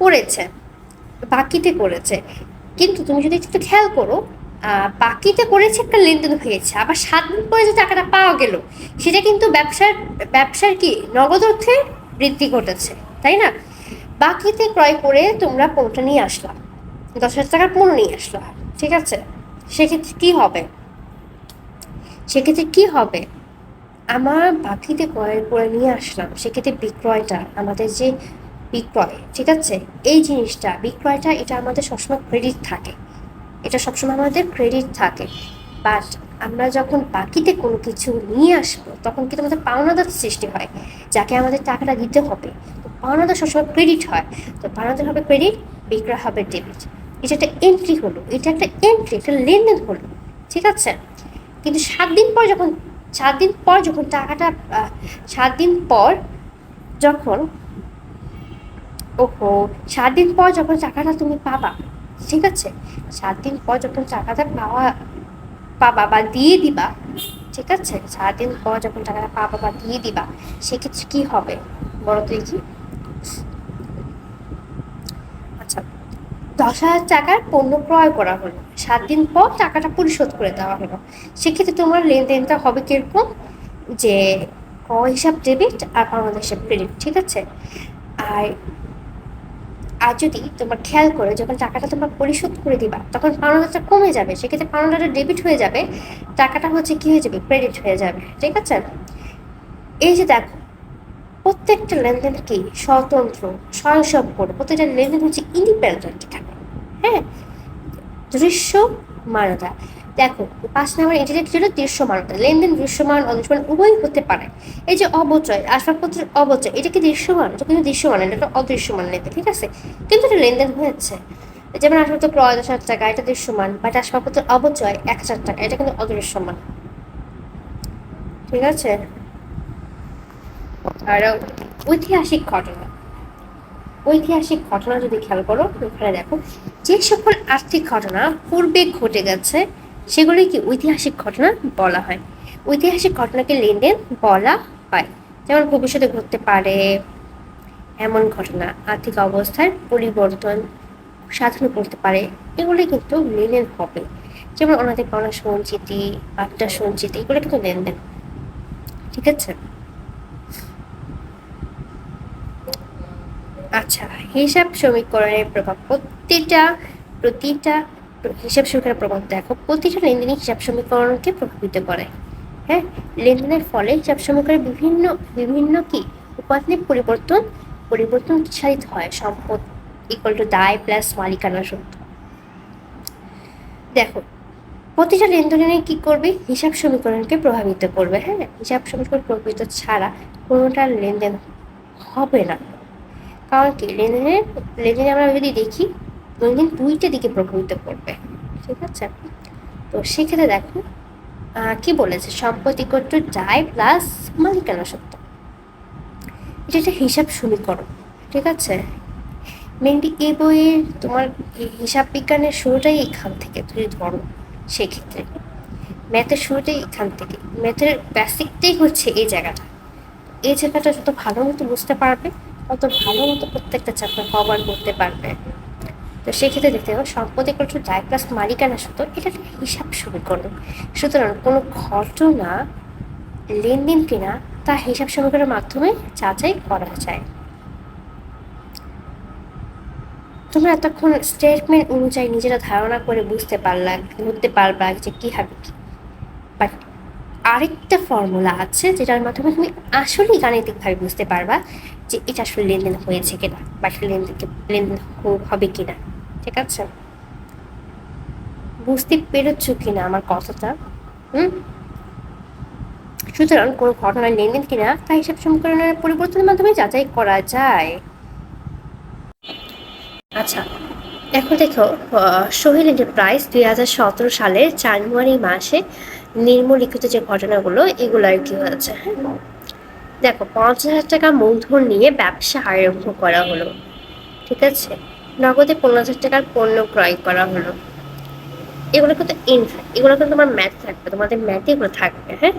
S1: করেছে। বাকিতে করেছে, কিন্তু তুমি যদি একটু খেয়াল করো, বাকিতে করেছে একটা লেনদেন হয়েছে, আবার 7 দিন পরে যে টাকাটা পাওয়া গেল সেটা কিন্তু ব্যবসার কি নগদ অর্থে বৃদ্ধি ঘটেছে, তাই না? বাকিতে ক্রয় করে তোমরা পণ্যটা নিয়ে আসলাম, 10,000 টাকার পণ্য নিয়ে আসলাম। ঠিক আছে, সেক্ষেত্রে কি হবে? সেক্ষেত্রে কি হবে? আমার বাকিতে ক্রয় করে নিয়ে আসলাম, সেক্ষেত্রে বিক্রয়টা আমাদের যে বিক্রয়, ঠিক আছে, এই জিনিসটা বিক্রয়টা এটা আমাদের সবসময় ক্রেডিট থাকে। এটা সবসময় আমাদের ক্রেডিট থাকে। বাট আমরা যখন বাকিতে কোনো কিছু নিয়ে আসবো তখন কিন্তু আমাদের পাওনাদার সৃষ্টি হয়, যাকে আমাদের টাকাটা দিতে হবে। তো পাওনাদার সবসময় ক্রেডিট হয়, তো পাওনাদার হবে ক্রেডিট, বিক্রয় হবে ডেবিট। এটা একটা এন্ট্রি হলো, এটা একটা এন্ট্রি, একটা লেনদেন হলো। ঠিক আছে, কিন্তু 7 দিন পর যখন টাকাটা 7 দিন পর যখন ওহো 7 দিন পর যখন টাকাটা তুমি পাবা, ঠিক আছে, 7 দিন পর যখন টাকাটা পাবা বা দিয়ে দিবা, ঠিক আছে, 7 দিন পর যখন টাকাটা পাবা বা দিয়ে দিবা, সেক্ষেত্রে কি হবে বলো তো দেখি? আচ্ছা, 10,000 টাকার পণ্য ক্রয় করা হলো, 7 দিন পর টাকাটা পরিশোধ করে দেওয়া হলো। সেক্ষেত্রে তোমার লেনদেনটা হবে কিরকম? যে ক হিসাব ডেবিট আর পাওনাদার হিসাব ক্রেডিট। ঠিক আছে, আর আর যদি তোমার খেয়াল করে যখন টাকাটা তোমরা পরিশোধ করে দিবা তখন পাওনাদারটা কমে যাবে, সেক্ষেত্রে পাওনাদারটা ডেবিট হয়ে যাবে, টাকাটা হচ্ছে কি হয়ে যাবে? ক্রেডিট হয়ে যাবে। ঠিক আছে, এই যে দেখো, প্রত্যেকটা লেনদেন কি স্বতন্ত্র, স্বয়ংসম্পূর্ণ, প্রত্যেকটা লেনদেন হচ্ছে ইন্ডিপেন্ডেন্ট এখানে। হ্যাঁ, দৃশ্যমানতা। দেখো, 5 নম্বর ইন্টারনেট ছিল দৃশ্যমানতা। লেনদেন দৃশ্যমান অদৃশ্যমান উভয়ই হতে পারে। এই যে অবচয়, আসবাবপত্রের অবচয়, এটা কি দৃশ্যমান? এটা কিন্তু দৃশ্যমান, এটা অদৃশ্যমান লেনদেন। ঠিক আছে, কিন্তু এটা লেনদেন হয়েছে। যেমন আসবাবপত্র ক্রয় 10,000 টাকা, এটা দৃশ্যমান। বাট আসবাবপত্রের অবচয় 1,000 টাকা, এটা কিন্তু অদৃশ্যমান। ঠিক আছে, আর ঐতিহাসিক ঘটনা। ঐতিহাসিক ঘটনা যদি খেয়াল করো, এখানে দেখো, যে সকল আর্থিক ঘটনা পূর্বে ঘটে গেছে সেগুলি কি ঐতিহাসিক ঘটনা বলা হয়। ঐতিহাসিক ঘটনাকে লেনদেন বলা হয়। যেমন ভবিষ্যতে ঘটতে পারে এমন ঘটনা, আর্থিক অবস্থার পরিবর্তন সাধন করতে পারে, এগুলি কিন্তু লেনদেন হবে। যেমন অনাদি পাওনা সঞ্চিতি, বার্তা সঞ্চিতি, এগুলো কিন্তু লেনদেন। ঠিক আছে, আচ্ছা, হিসাব সমীকরণের প্রভাব। প্রতিটা হিসাব সমীকরণের প্রভাব দেখো, প্রতিটা লেনদেনই হিসাব সমীকরণকে প্রভাবিত করে। হ্যাঁ, লেনদেনের ফলে হিসাব সমীকরণের বিভিন্ন বিভিন্ন কি উপাদানের পরিবর্তন সাধিত হয়। সম্পদ ইকুয়াল টু দায় প্লাস মালিকানা সত্য। দেখো, প্রতিটা লেনদেনে কি করবে, হিসাব সমীকরণকে প্রভাবিত করবে। হ্যাঁ, হিসাব সমীকরণ প্রভাবিত ছাড়া কোনোটা লেনদেন হবে না। কারণ কি, লেনদেনে আমরা যদি দেখি লেনদেন দুইটা দিকে প্রভাবিত করবে। ঠিক আছে, তো সেক্ষেত্রে দেখো কি বলেছে, সম্পত্তি টু দায় প্লাস মালিকানা সত্য। এটা একটা হিসাব সমীকরণ। ঠিক আছে, মেনলি এই বইয়ের তোমার হিসাব বিজ্ঞানের শুরুটাই এখান থেকে তুমি ধরো। সেক্ষেত্রে ম্যাথের শুরুটাই এখান থেকে, ম্যাথের বেসিকটাই হচ্ছে এই জায়গাটা। এই জায়গাটা যত ভালো মতো বুঝতে পারবে তত ভালো মতো প্রত্যেকটা চ্যাপ্টার কভার করতে পারবে। তো সেক্ষেত্রে দেখতে হবে সম্পদ ইকুয়াল টু দায় প্লাস মালিকানা সত্য, এটা একটা হিসাব সমীকরণ। সুতরাং কোনো ঘটনা লেনদেন কিনা তা হিসাব সমীকরণের মাধ্যমে যাচাই করা যায়। তোমরা এতক্ষণ স্টেটমেন্ট অনুযায়ী নিজেরা ধারণা করে বুঝতে পারবা যে কি হবে কি, বাট আরেকটা ফর্মুলা আছে যেটার মাধ্যমে তুমি আসলেই গাণিতিকভাবে বুঝতে পারবা যে এটা আসলে লেনদেন হয়েছে কিনা বা লেনদেন হবে কিনা। ঠিক আছে, বুঝতে পেরেছ কিনা আমার কথাটা? সুতরাং কোনো ঘটনার লেনদেন কিনা তা হিসাব সমীকরণের পরিবর্তনের মাধ্যমে যাচাই করা যায়। আচ্ছা, এখন দেখো, সোহেল এন্টারপ্রাইজ 2017 সালের জানুয়ারি মাসে নিম্নলিখিত যে ঘটনাগুলো এগুলো আর কি হয়েছে। হ্যাঁ, দেখো, 50,000 টাকা মূলধন নিয়ে ব্যবসা আরম্ভ করা হলো। ঠিক আছে, নগদে 15,000 টাকার পণ্য ক্রয় করা হলো। এগুলো কিন্তু এগুলো কিন্তু তোমার ম্যাথ থাকবে, তোমাদের ম্যাথে এগুলো থাকবে। হ্যাঁ,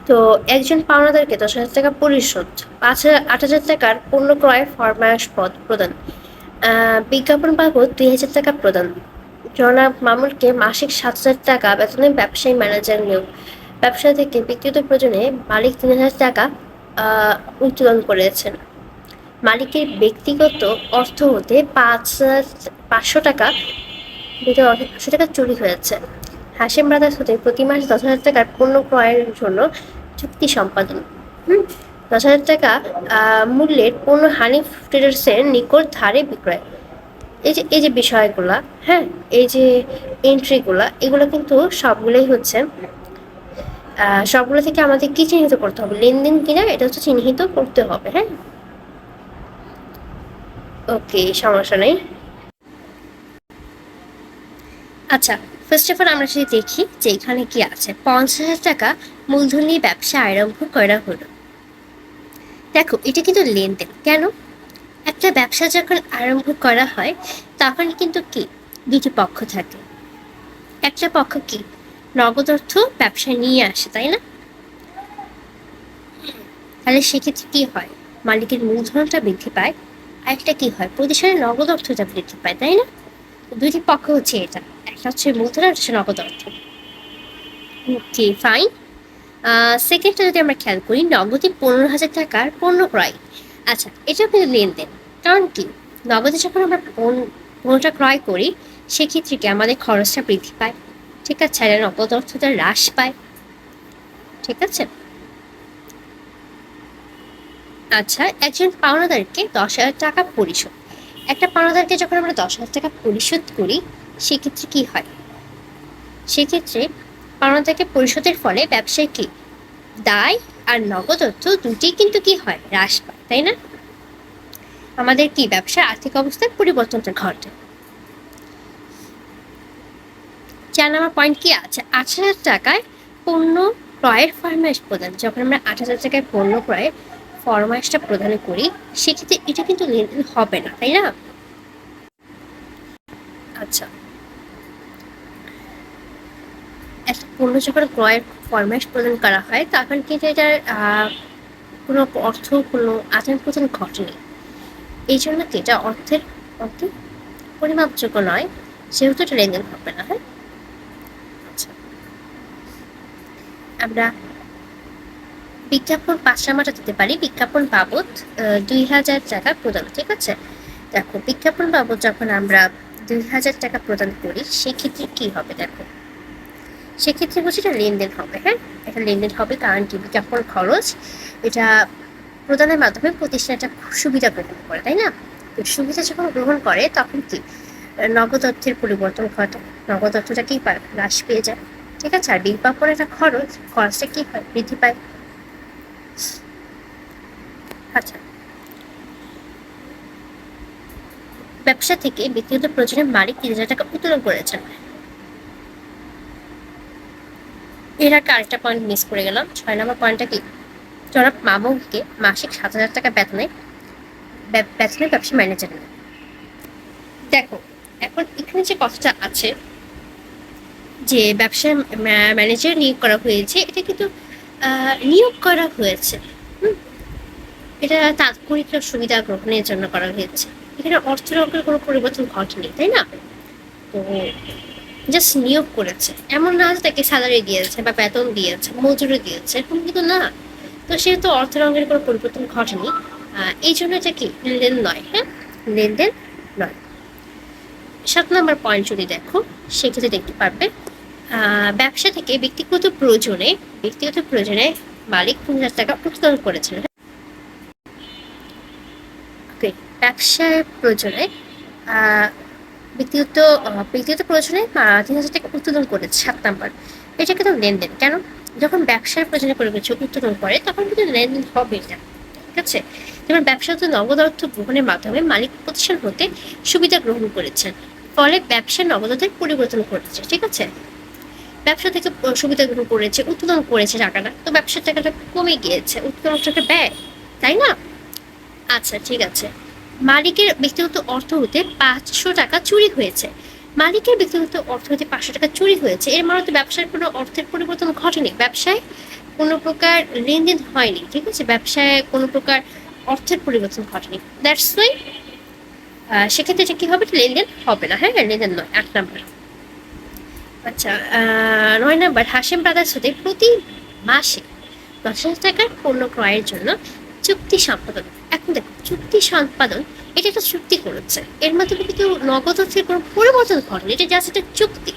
S1: তো একজন পাওনাদারকে 10,000 টাকা পরিশোধ, 8,000 টাকার পণ্য ক্রয় ফরমাশ পদ প্রদান, বিজ্ঞাপন বাবদ 2,000 টাকা প্রদান, জনাব মামুনকে মাসিক 7,000 টাকা বেতনে ব্যবসায়ী ম্যানেজার নিয়োগ, ব্যবসা থেকে ব্যক্তিগত প্রয়োজনে মালিক 3,000 টাকা উত্তোলন করেছেন, মালিকের ব্যক্তিগত অর্থ হতে 5,500 টাকা ভিতরে 500 টাকা চুরি হয়েছে, হাসিম ব্রাদার্স হতে প্রতি মাসে 10,000 টাকার পণ্য ক্রয়ের জন্য চুক্তি সম্পাদন, 10,000 টাকা মূল্যের পণ্য হানিফ ট্রেডার্সের নিকট ধারে বিক্রয়। এই যে বিষয়গুলা, হ্যাঁ, এই যে এন্ট্রিগুলা, এগুলো কিন্তু সবগুলোই হচ্ছে সবগুলো থেকে আমাদের কি চিহ্নিত করতে হবে, লেনদেন কিনা এটা হচ্ছে চিহ্নিত করতে হবে। হ্যাঁ, ওকে, সমস্যা নেই। আচ্ছা, ফার্স্ট অফ অল আমরা যদি দেখি যে এখানে কি আছে, 50,000 টাকা মূলধন নিয়ে ব্যবসা আরম্ভ করা হলো। দেখো, এটা কিন্তু লেনদেন। কেন? একটা ব্যবসা যখন আরম্ভ করা হয় তখন কিন্তু কি দুটি পক্ষ থাকে। একটা পক্ষ কি নগদ অর্থ ব্যবসায় নিয়ে আসে, তাই না? তাহলে সেক্ষেত্রে কি হয়, মালিকের মূলধনটা বৃদ্ধি পায়, আরেকটা কি হয়, প্রতিষ্ঠানের নগদ অর্থটা বৃদ্ধি পায়, তাই না? দুইটি পক্ষ হচ্ছে এটা, একটা হচ্ছে মূলধন আর হচ্ছে নগদ অর্থ। ওকে, ফাইন। সেকেন্ডটা যদি আমরা খেয়াল করি, নগদে 15,000 টাকার পণ্য ক্রয়। আচ্ছা, এটা কিন্তু লেনদেন। কারণ কি, নগদে যখন আমরা পণ্যটা ক্রয় করি সেক্ষেত্রে কি আমাদের খরচটা বৃদ্ধি পায়। ঠিক আছে, আর নগদ অর্থটা হ্রাস পায়। ঠিক আছে, আচ্ছা, একজন পাওনাদারকে 10,000 টাকা পরিশোধ। একটা পাওনাদারকে যখন আমরা 10,000 টাকা পরিশোধ করি সেক্ষেত্রে কি হয়, সেক্ষেত্রে পাওনাদারকে পরিশোধের ফলে ব্যবসায় কি দায় আর নগদ অর্থ দুটি কিন্তু কি হয়, হ্রাস পায়, তাই না? আমাদের কি ব্যবসার আর্থিক অবস্থার পরিবর্তনটা ঘটে। 4 নম্বর পয়েন্ট কি আছে, 8,000 টাকায় পণ্য ক্রয়ের ফরমাশ প্রদান। যখন আমরা 8,000 টাকায় পণ্য ক্রয়ের ফরমাশটা প্রদান করি সেক্ষেত্রে এটা কিন্তু লেনদেন হবে না, তাই না? আচ্ছা, একটা পণ্য যখন ক্রয়ের ফরমাশ প্রদান করা হয় তখন কিন্তু এটার কোনো অর্থ, কোনো আদান প্রদান ঘটেনি। এই জন্য কি এটা অর্থে পরিমাপযোগ্য নয়, সেহেতু এটা লেনদেন হবে না। হ্যাঁ, আচ্ছা, আমরা বিজ্ঞাপন 5 নাম্বারটা দিতে পারি, বিজ্ঞাপন বাবদ 2,000 টাকা প্রদান। ঠিক আছে, দেখো, বিজ্ঞাপন বাবদ যখন আমরা 2,000 টাকা প্রদান করি সেক্ষেত্রে কি হবে, দেখো, সেক্ষেত্রে হচ্ছে এটা লেনদেন হবে। হ্যাঁ, এটা লেনদেন হবে, কারণ কি বিজ্ঞাপন খরচ এটা প্রদানের মাধ্যমে প্রতিষ্ঠান একটা সুবিধা গ্রহণ করে, তাই না? তো সুবিধা যখন গ্রহণ করে তখন কি নগদ অর্থের পরিবর্তন ঘটে, নগদ অর্থটা কি পায়, হ্রাস পেয়ে যায়। ঠিক আছে, আর বিজ্ঞাপনের একটা খরচটা কি হয়, বৃদ্ধি পায়। আচ্ছা, ব্যবসা থেকে ব্যক্তিগত প্রয়োজনে মালিক ৩,০০০ টাকা উত্তোলন করেছেন। এর আগে আরেকটা পয়েন্ট মিস করে গেলাম। ৬ নম্বর পয়েন্টটা কি, জনাব মামুনকে মাসিক ৭,০০০ টাকা বেতনে ব্যবসা ম্যানেজার নেয়। দেখো, এখন এখানে যে কথাটা আছে যে ব্যবসা ম্যানেজার নিয়োগ করা হয়েছে, এটা কিন্তু নিয়োগ করা হয়েছে, এটা তাৎক্ষণিক সুবিধা গ্রহণের জন্য করা হয়েছে। এখানে অর্থের অঙ্কের কোনো পরিবর্তন ঘটেনি, তাই না? তো জাস্ট নিয়োগ করেছে, এমন না যে তাকে স্যালারি দিয়েছে বা বেতন দিয়েছে, মজুরি দিয়েছে, এরকম কিন্তু না। তো সেহেতু অর্থের অঙ্কের কোনো পরিবর্তন ঘটেনি, এই জন্য এটা কি লেনদেন নয়। হ্যাঁ, লেনদেন নয়। ৭ নম্বর পয়েন্ট যদি দেখো, সেক্ষেত্রে দেখতে পারবে ব্যবসা থেকে ব্যক্তিগত প্রয়োজনে মালিক ৩,০০০ টাকা উত্তোলন করেছেন। ওকে, ব্যবসার প্রয়োজনে ব্যক্তিগত ব্যক্তিগত প্রয়োজনে ৩,০০০ টাকা উত্তোলন করেছে। ৭ নাম্বার, এটা কিন্তু লেনদেন। কেন? যখন ব্যবসার প্রয়োজনে কোনো কিছু উত্তোলন করে তখন কিন্তু লেনদেন হবে না। ঠিক আছে, যেমন ব্যবসাগত নগদ অর্থ গ্রহণের মাধ্যমে মালিক প্রতিষ্ঠান হতে সুবিধা গ্রহণ করেছেন, ফলে ব্যবসার নগদ অর্থের পরিবর্তন ঘটেছে। ঠিক আছে, ব্যবসা থেকে সুবিধা গ্রহণ করেছে, উত্তোলন করেছে টাকাটা, তো ব্যবসার টাকাটা কমে গিয়েছে, উত্তোলন টাকা ব্যয়, তাই না? আচ্ছা, ঠিক আছে। মালিকের ব্যক্তিগত অর্থ হতে ৫০০ টাকা চুরি হয়েছে। মালিকের ব্যক্তিগত অর্থ হতে ৫০০ টাকা চুরি হয়েছে, এর মানে তো ব্যবসায় কোনো অর্থের পরিবর্তন ঘটেনি, ব্যবসায় কোনো প্রকার লেনদেন হয়নি। ঠিক আছে, ব্যবসায় কোনো প্রকার অর্থের পরিবর্তন ঘটেনি, দ্যাটস ওয়াই সেক্ষেত্রে এটা কি হবে, লেনদেন হবে না। হ্যাঁ, লেনদেন নয়। ৮ নাম্বার। আচ্ছা, ৯ নাম্বার, হাসিম ব্রাদার্স হতে প্রতি মাসে ১০,০০০ টাকার পণ্য ক্রয়ের জন্য চুক্তি সম্পাদন। এখন দেখো, চুক্তি সম্পাদন এটা একটা চুক্তি করেছে, এর মাধ্যমে কিন্তু নগদ অর্থের কোনো পরিবর্তন ঘটেনি, এটা জাস্ট একটা চুক্তি।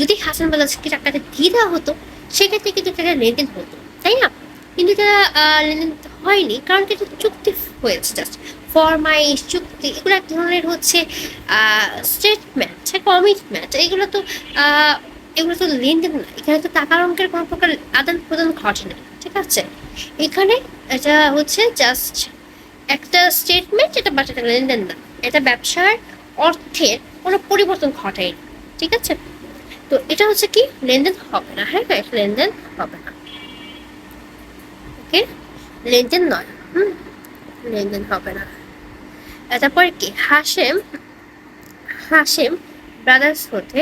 S1: যদি হাসান ব্রাদার্সকে টাকাটা দিয়ে দেওয়া হতো সেক্ষেত্রে কিন্তু টাকা লেনদেন হতো, তাই না? কিন্তু এটা লেনদেন হয়নি, কারণ এটা চুক্তি হয়েছে, জাস্ট ফরমাইশ চুক্তি, এগুলো এক ধরনের হচ্ছে স্টেটমেন্ট, কমিটমেন্ট, এগুলো তো লেনদেন না। এখানে তো টাকার অঙ্কের কোনো প্রকার আদান প্রদান ঘটে না। ঠিক আছে, এখানে এটা হচ্ছে জাস্ট একটা স্টেটমেন্ট, এটা বাট এটা লেনদেন না, এটা ব্যবসার অর্থের কোনো পরিবর্তন ঘটায়নি। ঠিক আছে, তো এটা হচ্ছে কি লেনদেন হবে না। হ্যাঁ, লেনদেন হবে না। ওকে, লেনদেন নয়। লেনদেন হবে না। তারপর কি, হাসেম ব্রাদার্স হতে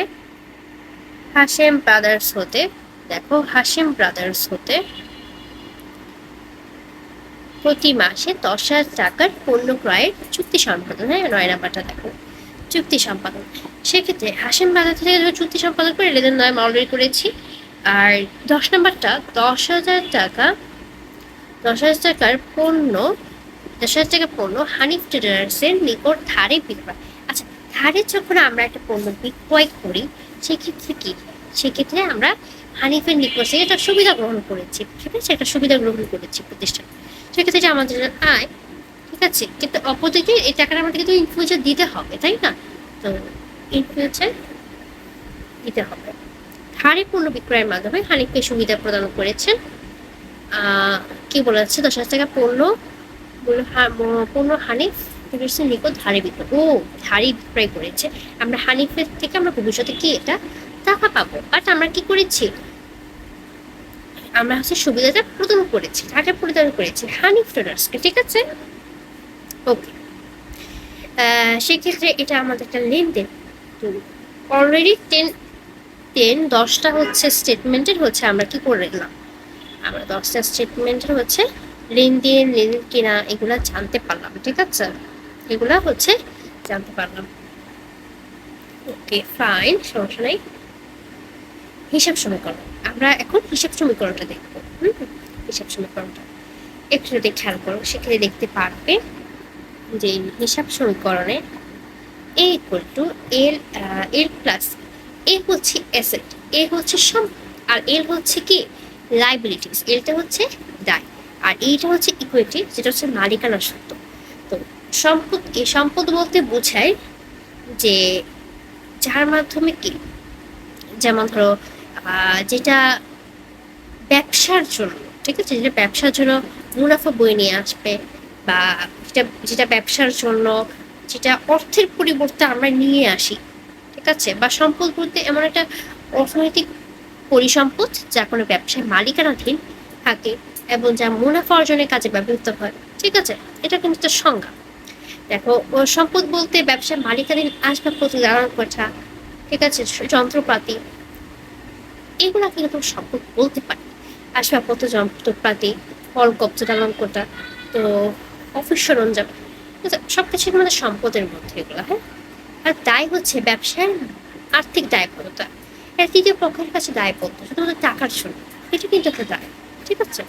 S1: দেখো, হাসেম ব্রাদার্স হতে প্রতি মাসে ১০,০০০ টাকার পণ্য ক্রয়ের চুক্তি সম্পাদন। হ্যাঁ, ৯ নাম্বারটা দেখো, চুক্তি সম্পাদন। সেক্ষেত্রে হাসিম বাজার থেকে চুক্তি সম্পাদন করে লেনদেন নয়, অলরেডি করেছি। আর ১০ নাম্বারটা ১০,০০০ টাকার পণ্য ১০,০০০ টাকার পণ্য হানিফ ট্রেডার্সের নিকট ধারে বিক্রয়। আচ্ছা, ধারে যখন আমরা একটা পণ্য বিক্রয় করি সেক্ষেত্রে আমরা হানিফের নিকট থেকে একটা সুবিধা গ্রহণ করেছি। ঠিক আছে, একটা সুবিধা গ্রহণ করেছি প্রতিষ্ঠান, সেক্ষেত্রে এটা আমাদের আয়। ঠিক আছে, কিন্তু অপরদিকে এই টাকাটা আমাদের কিন্তু ইন ফিউচার দিতে হবে, তাই না? তো ইন ফিউচার দিতে হবে। ধারে পণ্য বিক্রয়ের মাধ্যমে হানিফকে সুবিধা প্রদান করেছেন। কি বলেছে, ১০,০০০ টাকা পণ্য হানিফ ট্রেডার্সের নিকট ধারে বিক্রয়। ধারে বিক্রয় করেছে, আমরা হানিফের থেকে আমরা ভবিষ্যতে কি এটা টাকা পাবো, বাট আমরা কি করেছি, আমরা হচ্ছে সুবিধাটা প্রদান করেছি, টাকা প্রদান করেছি হানিফ ট্রেডার্সকে। ঠিক আছে, ওকে, সেক্ষেত্রে এটা আমাদের একটা লেনদেন। অলরেডি 10টা হচ্ছে স্টেটমেন্টের হচ্ছে আমরা কি করে দিলাম, আমরা 10টা স্টেটমেন্টের হচ্ছে লেনদেন কিনা এগুলা জানতে পারলাম। ঠিক আছে, এগুলা হচ্ছে জানতে পারলাম। ওকে, ফাইন, সমস্যা নেই। হিসাব সমীকরণ, আমরা এখন হিসাব সমীকরণটা দেখবো। হিসাব সমীকরণটা একটু যদি খেয়াল করো, সেখানে দেখতে পারবে যে হিসাব সমীকরণে এ ইকুয়াল টু এল প্লাস এ হচ্ছে অ্যাসেট, এ হচ্ছে সম্পদ, আর এর হচ্ছে কি লাইবিলিটিস, এটা হচ্ছে দায়, আর এইটা হচ্ছে ইকুইটি, যেটা হচ্ছে মালিকানা সত্ত্ব। তো সম্পদ, এই সম্পদ বলতে বোঝায় যে যার মাধ্যমে কি, যেমন ধরো যেটা ব্যবসার জন্য, ঠিক আছে, যেটা ব্যবসার জন্য মুনাফা বয়ে নিয়ে আসবে, বা যেটা যেটা ব্যবসার জন্য, যেটা অর্থের পরিবর্তে আমরা নিয়ে আসি, ঠিক আছে, বা সম্পদ বলতে এমন একটা অর্থনৈতিক পরিসম্পদ যা কোনো ব্যবসায় মালিকানাধীন থাকে এবং যা মুনাফা অর্জনের কাজে ব্যবহৃত হয়, ঠিক আছে। এটা কিন্তু একটা সংজ্ঞা। দেখো, ও সম্পদ বলতে ব্যবসায় মালিকানাধীন আসবাবপত্র, দালান কোঠা, ঠিক আছে, যন্ত্রপাতি, এগুলা কিন্তু সম্পদ বলতে পারি। আসবাবপত্র, যন্ত্রপাতি, কলকব্জা, দালান কোঠা, তো অফিস সরঞ্জাম, সবকিছু আমাদের সম্পদের মধ্যে এগুলো, হ্যাঁ। আর দায় হচ্ছে ব্যবসার আর্থিক দায়বদ্ধতা, এটা তৃতীয় পক্ষের কাছে দায়বদ্ধ শুধুমাত্র টাকার জন্য, এটা কিন্তু একটা দায়, ঠিক আছে।